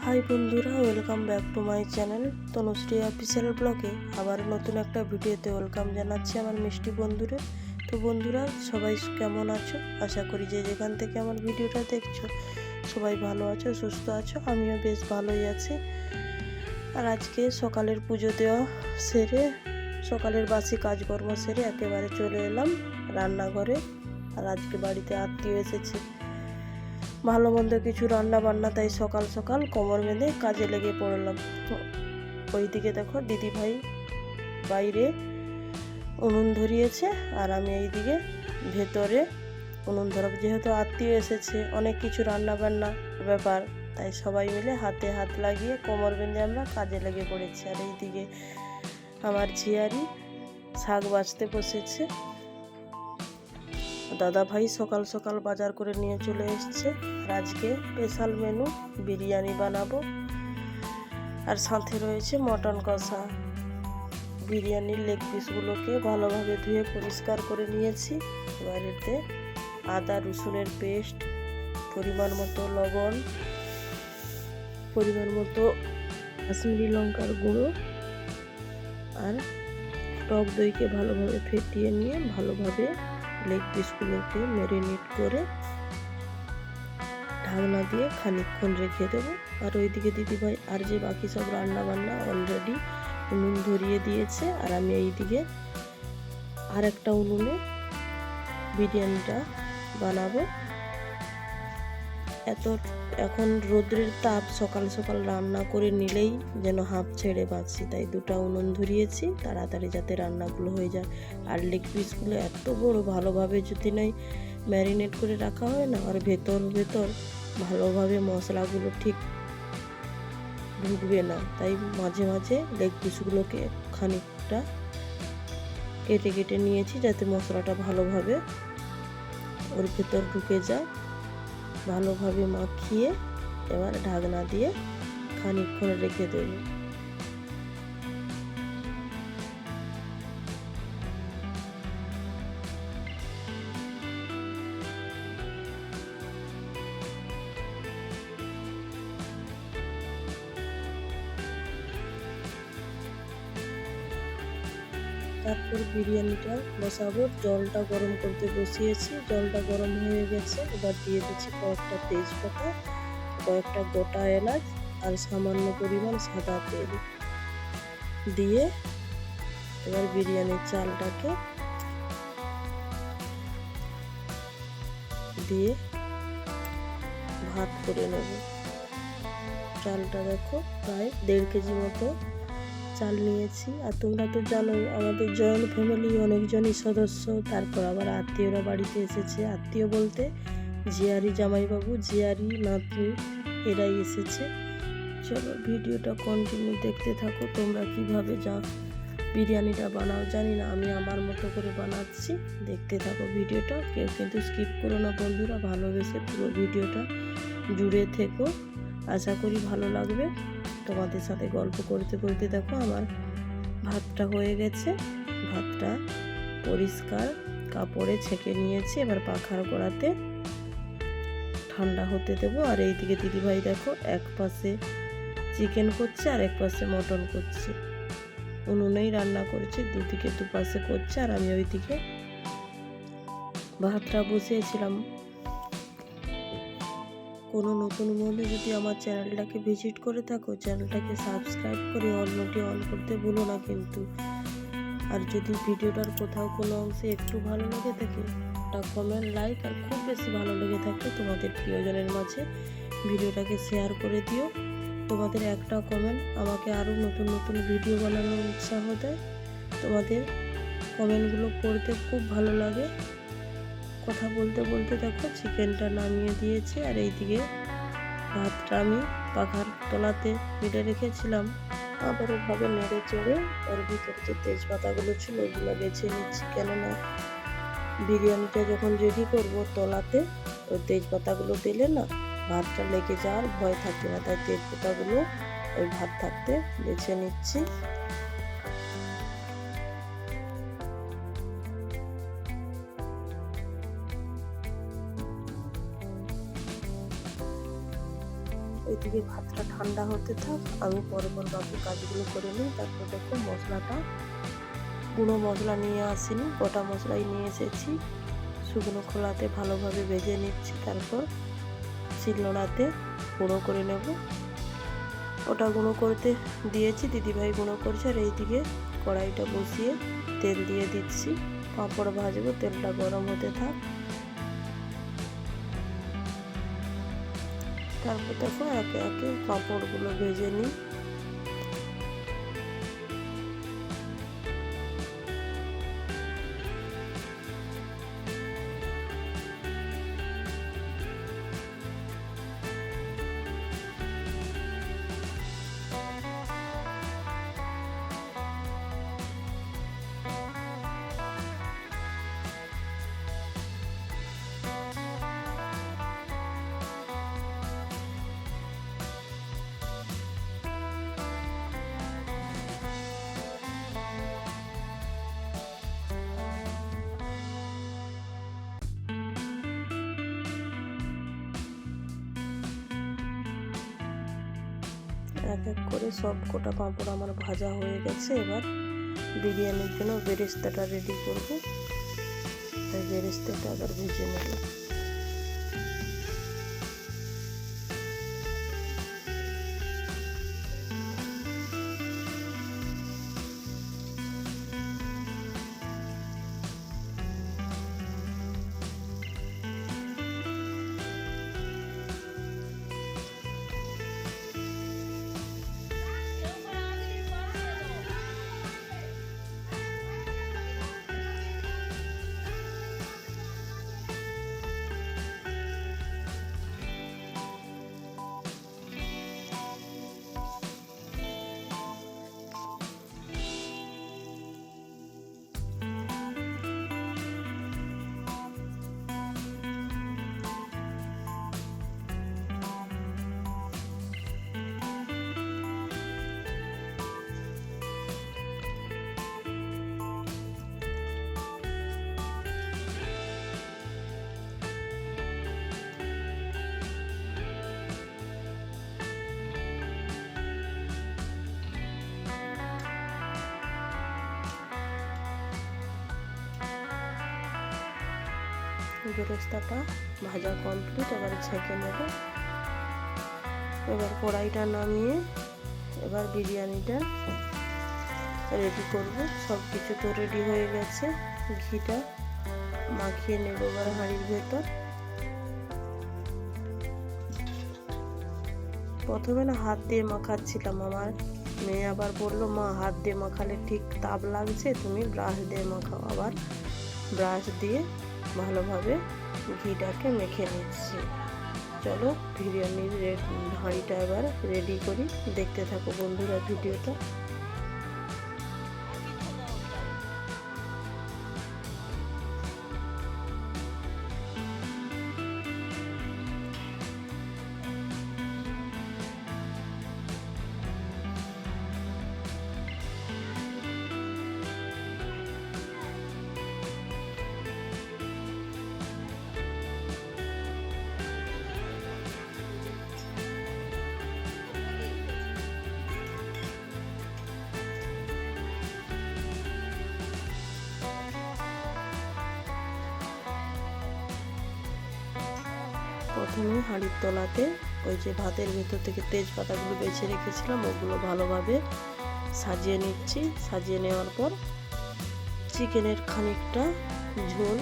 High বন্ধুরা, welcome back to my channel Tanushree official ব্লগে। আবার নতুন একটা ভিডিওতে ওয়েলকাম জানাচ্ছি আমার মিষ্টি বন্ধুরা। তো বন্ধুরা, সবাই কেমন আছো? আশা করি যে যেখান থেকে আমার ভিডিওটা দেখছো সবাই ভালো আছো, সুস্থ আছো। আমিও বেশ ভালোই আছি। আর আজকে সকালের পুজো দেওয়া সেরে, সকালের বাসি কাজকর্ম সেরে একেবারে চলে এলাম রান্নাঘরে। আর আজকে বাড়িতে আত্মীয় এসেছে, ভালো মন্দ কিছু রান্না বান্না, তাই সকাল সকাল কোমর বেঁধে কাজে লেগে পড়লাম। ওইদিকে দেখো দিদি ভাই বাইরে উনুন ধরিয়েছে, আর আমি এইদিকে ভেতরে উনুন ধরাবো। যেহেতু আত্মীয় এসেছে, অনেক কিছু রান্না বান্না ব্যাপার, তাই সবাই মিলে হাতে হাত লাগিয়ে কোমর বেঁধে আমরা কাজে লেগে পড়েছি। আর এইদিকে আমার ঝিয়ারি শাক বাছতে বসেছে। দাদা ভাই সকাল সকাল বাজার করে নিয়ে চলে এসছে। আর আজকে স্পেশাল মেনু বিরিয়ানি বানাবো, আর সাথে রয়েছে মটন কষা। বিরিয়ানির লেগ পিসগুলোকে ভালোভাবে ধুয়ে পরিষ্কার করে নিয়েছি। এবার এতে আদা রসুনের পেস্ট, পরিমাণ মতো লবণ, পরিমাণ মতো কাশ্মীরি লঙ্কার গুঁড়ো আর টক দইকে ভালোভাবে ফেটিয়ে নিয়ে ভালোভাবে লেগ পিসগুলোকে ম্যারিনেট করে ঢাকনা দিয়ে খানিকক্ষণ রেখে দেবো। আর ওইদিকে দিদিভাই আর যে বাকি সব রান্না বান্না অলরেডি উনুন ধরিয়ে দিয়েছে। আর আমি এইদিকে আর একটা উনুনে বিরিয়ানিটা বানাবো। এখন রোদ্রের তাপ, সকাল সকাল রান্না করে নিলেই যেন হাঁপ ছেড়ে বাঁচি, তাই দুটো উনুন ধরিয়েছি তাড়াতাড়ি যাতে রান্নাগুলো হয়ে যায়। আর লেগ পিসগুলো এত বড়, ভালোভাবে যদি নয় ম্যারিনেট করে রাখা হয় না, আর ভেতর ভালোভাবে মশলাগুলো ঠিক ঢুকবে না। তাই মাঝে মাঝে লেগ পিসগুলোকে খানিকটা কেটে কেটে নিয়েছি, যাতে মশলাটা ভালোভাবে ওর ভেতর ঢুকে যায়। ভালোভাবে মাখিয়ে এবার ঢাকনা দিয়ে খানিকক্ষণ রেখে দেব। তারপর বিরিয়ানিটা বসাবো। জলটা গরম করতে বসিয়েছি, জলটা গরম হয়ে গেছে। এবার দিয়ে দিচ্ছি কয়েকটা তেজপাতা, কয়েকটা গোটা এলাচ আর সামান্য পরিমাণ সাদা তেল দিয়ে এবার বিরিয়ানির চালটাকে দিয়ে ভাত করে নেব। চালটা দেখো প্রায় 1.5 কেজি মতো চাল নিয়েছি। আর তোমরা তো জানোই আমাদের জয়েন্ট ফ্যামিলি, অনেকজনই সদস্য। তারপর আবার আত্মীয়রা বাড়িতে এসেছে। আত্মীয় বলতে ঝিয়ারি জামাইবাবু, ঝিয়ারি নাতনি, এরাই এসেছে। চলো ভিডিওটা কন্টিনিউ দেখতে থাকো। তোমরা কিভাবে বিরিয়ানিটা বানাও জানি না, আমি আমার মতো করে বানাচ্ছি। দেখতে থাকো ভিডিওটা, কেউ কিন্তু স্কিপ করো না বন্ধুরা। ভালোবেসে পুরো ভিডিওটা জুড়ে থেকো, আশা করি ভালো লাগবে। তোমাদের সাথে গল্প করতে করতে দেখো আমার ভাতটা হয়ে গেছে। ভাতটা পরিষ্কার কাপড়ে ছেঁকে নিয়েছি। এবার পাখার গোড়াতে ঠান্ডা হতে দেবো। আর এইদিকে দিদিভাই দেখো এক পাশে চিকেন করছে আর এক পাশে মটন করছে। উনুনেই রান্না করছে, দুদিকে দুপাশে করছে। আর আমি ওইদিকে ভাতটা বসিয়েছিলাম। কোনো নতুন বন্ধু যদি আমার চ্যানেলটাকে ভিজিট করে থাকো, চ্যানেলটাকে সাবস্ক্রাইব করে অল নোটি অন করতে ভুলো না কিন্তু। আর যদি ভিডিওটার কোথাও কোনো অংশে একটু ভালো লেগে থাকে, একটা কমেন্ট, লাইক, আর খুব বেশি ভালো লেগে থাকে তোমাদের প্রিয়জনের মাঝে ভিডিওটাকে শেয়ার করে দিও। তোমাদের একটা কমেন্ট আমাকে আরও নতুন নতুন ভিডিও বানানোর উৎসাহ দেয়। তোমাদের কমেন্টগুলো পড়তে খুব ভালো লাগে। কথা বলতে বলতে দেখো চিকেনটা নামিয়ে দিয়েছি। আর এইদিকে ভাতটা আমি পাখার তলাতে বেড়ে রেখেছিলাম, আবার ওভাবে নেড়ে চেড়ে ওর ভিতরে যে তেজপাতাগুলো ছিল ওগুলো বেছে নিচ্ছি। কেননা বিরিয়ানিটা যখন রেডি করবো তলাতে ওই তেজপাতাগুলো দিলে না ভাতটা লেগে যাওয়ার ভয় থাকবে না, তাই তেজপাতাগুলো ওই ভাত থাকতে বেছে নিচ্ছি। ওইদিকে ওদিকে ভাতটা ঠান্ডা হতে থাক, আমি পরে বাকি কাজগুলো করে নিই। তারপর দেখো মশলাটা, গুঁড়ো মশলা নিয়ে আসিনি, গোটা মশলাই নিয়ে এসেছি। শুকনো খোলাতে ভালোভাবে ভেজে নিচ্ছি, তারপর শিলনোড়াতে গুঁড়ো করে নেব। ওটা গুঁড়ো করতে দিয়েছি, দিদিভাই গুঁড়ো করছে। আর এইদিকে কড়াইটা বসিয়ে তেল দিয়ে দিচ্ছি, পাঁপড় ভাজবো। তেলটা গরম হতে থাক। তারপর দেখো একে একে পাঁপড়গুলো ভেজে নিই। এক এক করে সব কটা পাঁপড় আমার ভাজা হয়ে গেছে। এবার বিরিয়ানির জন্য বেরেস্তাটা রেডি করবো, তাই বেরেস্তাটা আবার ভেজে নেব। বেরেস্তাটা ভাজা কমপ্লিট, এবার ছেঁকে নেব। এবার কড়াইটা নামিয়ে এবার বিরিয়ানিটা রেডি করব। সব কিছু তো রেডি হয়ে গেছে, ঘিটা মাখিয়ে নেব এবার হাঁড়ির ভেতর। প্রথমে না হাত দিয়ে মাখাচ্ছিলাম, আমার মেয়ে আবার বললো মা হাত দিয়ে মাখালে ঠিক তাপ লাগছে, তুমি ব্রাশ দিয়ে মাখাও। আবার ব্রাশ দিয়ে ভালোভাবে ঘিটাকে মেখে নিচ্ছি। চলো বিরিয়ানির হাঁড়িটা এবার রেডি করি, দেখতে থাকো বন্ধুরা ভিডিওটা। প্রথমে হাঁড়ির তলাতে ওই যে ভাতের ভেতর থেকে তেজপাতাগুলো বেছে রেখেছিলাম, ওগুলো ভালোভাবে সাজিয়ে নিচ্ছি। সাজিয়ে নেওয়ার পর চিকেনের খানিকটা ঝোল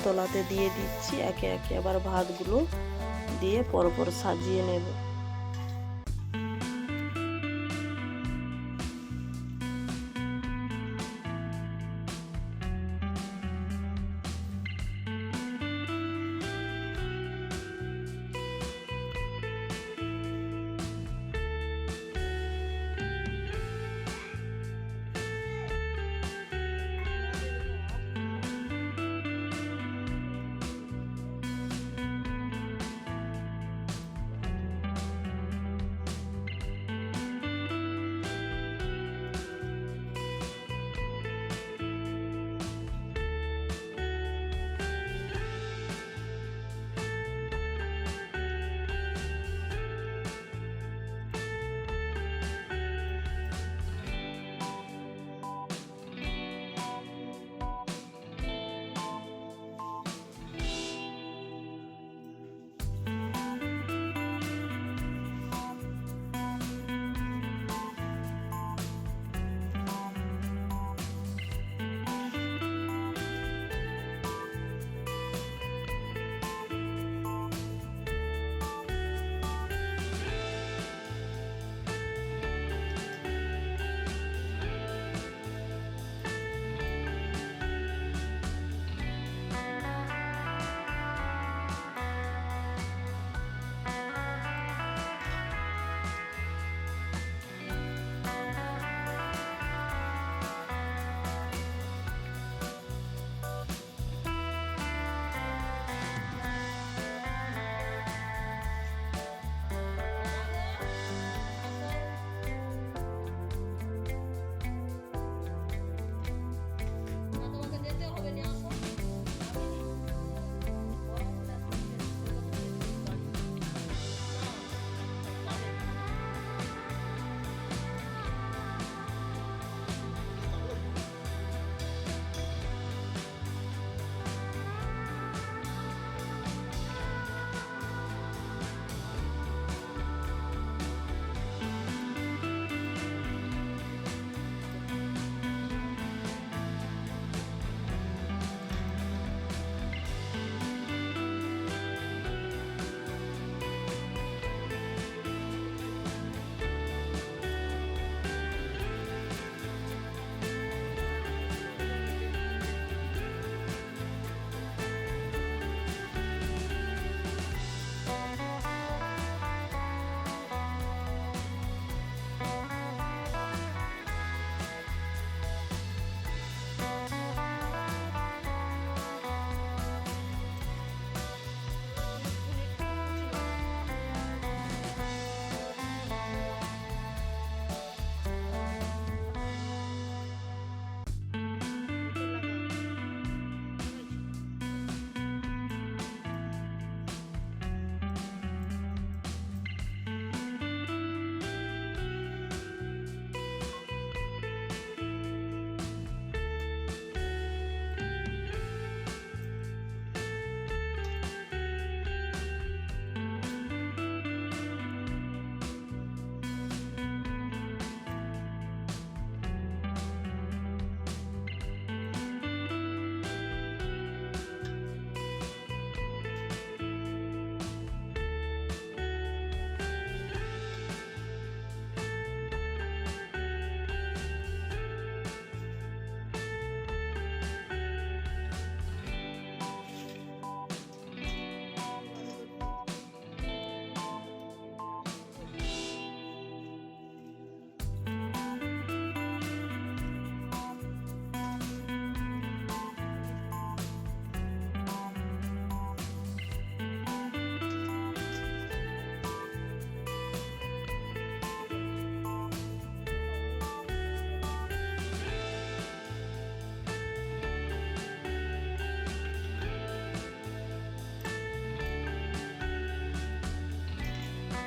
তলাতে দিয়ে দিচ্ছি। একে একে আবার ভাতগুলো দিয়ে পরপর সাজিয়ে নেব।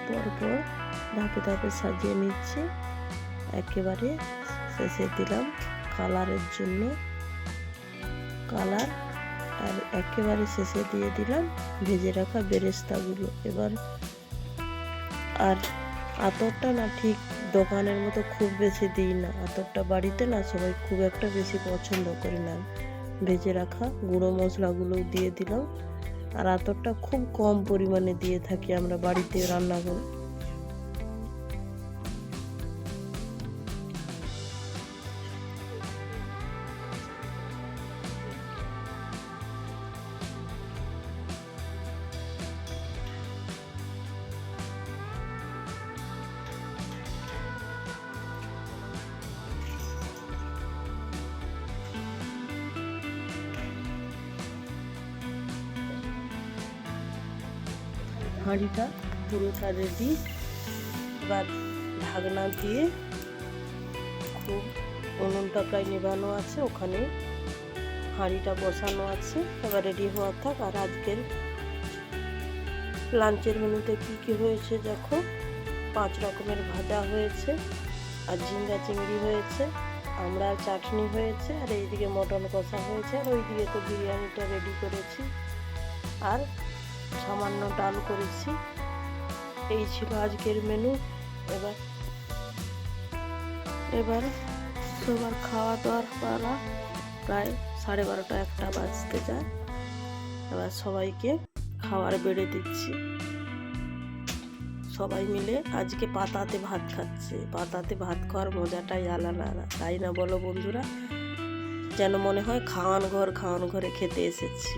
পরপর ধাপে ধাপে সাজিয়ে নিচ্ছি। একেবারে শেষে দিলাম কালারের জন্য কালার, আর একেবারে শেষে দিয়ে দিলাম ভেজে রাখা বেরেস্তাগুলো। এবার আর আতরটা না ঠিক দোকানের মতো খুব বেশি দিই না, আতরটা বাড়িতে না সবাই খুব একটা বেশি পছন্দ করে না। ভেজে রাখা গুঁড়ো মশলাগুলো দিয়ে দিলাম, আর আতরটা খুব কম পরিমাণে দিয়ে থাকি আমরা বাড়িতে রান্না করে। হাঁড়িটা পুরোটা রেডি। এবার ঢাকনা দিয়ে খুব উনুনটা প্রায় নেভানো আছে, ওখানে হাঁড়িটা বসানো আছে। এবার রেডি হওয়া থাক। আর আজকের লাঞ্চের মেনুতে কি কি হয়েছে দেখো, 5 রকমের ভাজা হয়েছে, আর ঝিঙ্গা চিংড়ি হয়েছে, আমড়ার চাটনি হয়েছে, আর এইদিকে মটন কষা হয়েছে, আর ওইদিকে তো বিরিয়ানিটা রেডি করেছি, আর সামান্য ডাল করেছি। এই ছিল আজকের মেনু। এবার সবার খাওয়া দাওয়ার পালা, প্রায় 12:30 1টা বাজতে যায়। এবার সবাইকে খাবার বেড়ে দিচ্ছি। সবাই মিলে আজকে পাতাতে ভাত খাচ্ছে। পাতাতে ভাত খাওয়ার মজাটাই আলাদা, তাই না বলো বন্ধুরা? যেন মনে হয় খাওয়ান ঘরে খেতে এসেছি।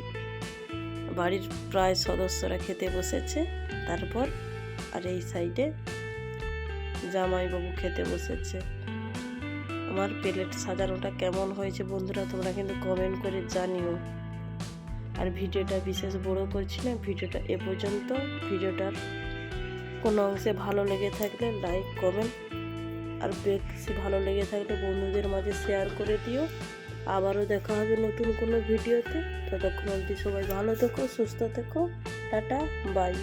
বাড়ির প্রায় সদস্যরা খেতে বসেছে, তারপর আর এই সাইডে জামাইবাবু খেতে বসেছে। আমার প্লেট সাজানোটা কেমন হয়েছে বন্ধুরা তোমরা কিন্তু কমেন্ট করে জানিও। আর ভিডিওটা বিশেষ বড় করছি না, ভিডিওটা এ পর্যন্ত। ভিডিওটার কোনো অংশে ভালো লেগে থাকলে লাইক কমেন্ট, আর বেশি ভালো লেগে থাকলে বন্ধুদের মাঝে শেয়ার করে দিও। আবারও দেখা হবে নতুন কোনো ভিডিওতে। ততক্ষণ অবধি সবাই ভালো থেকো, সুস্থ থেকো, টাটা, বাই।